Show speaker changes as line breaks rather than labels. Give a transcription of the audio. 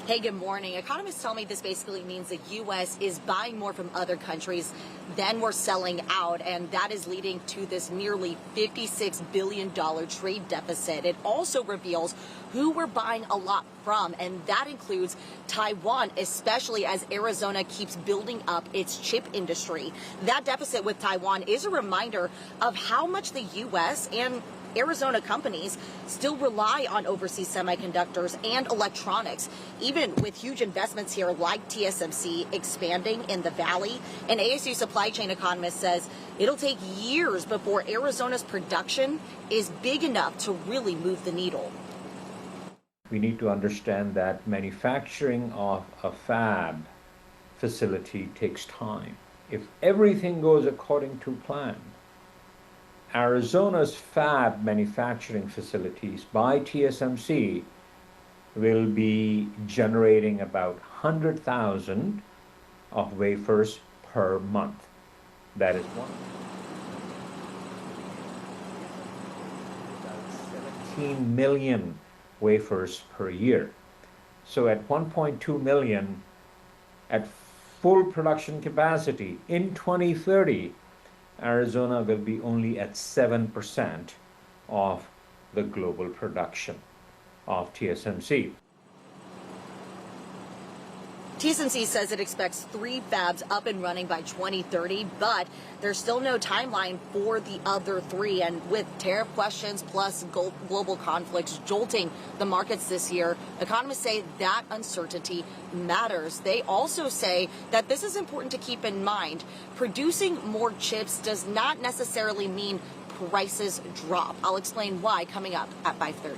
Hey, good morning. Economists tell me this basically means the U.S. is buying more from other countries than we're selling out, and that is leading to this nearly $56 billion trade deficit. It also reveals who we're buying a lot from, and that includes Taiwan, especially as Arizona keeps building up its chip industry. That deficit with Taiwan is a reminder of how much the U.S. and Arizona companies still rely on overseas semiconductors and electronics, even with huge investments here like TSMC expanding in the valley. An ASU supply chain economist says it'll take years before Arizona's production is big enough to really move the needle.
We need to understand that manufacturing of a fab facility takes time. If everything goes according to plan, Arizona's fab manufacturing facilities by TSMC will be generating about 100,000 of wafers per month. That is one. 17 million wafers per year. So at 1.2 million, at full production capacity in 2030, Arizona will be only at 7% of the global production of TSMC.
TSMC says it expects 3 fabs up and running by 2030, but there's still no timeline for the other 3. And with tariff questions plus global conflicts jolting the markets this year, economists say that uncertainty matters. They also say that this is important to keep in mind. Producing more chips does not necessarily mean prices drop. I'll explain why coming up at 5:30.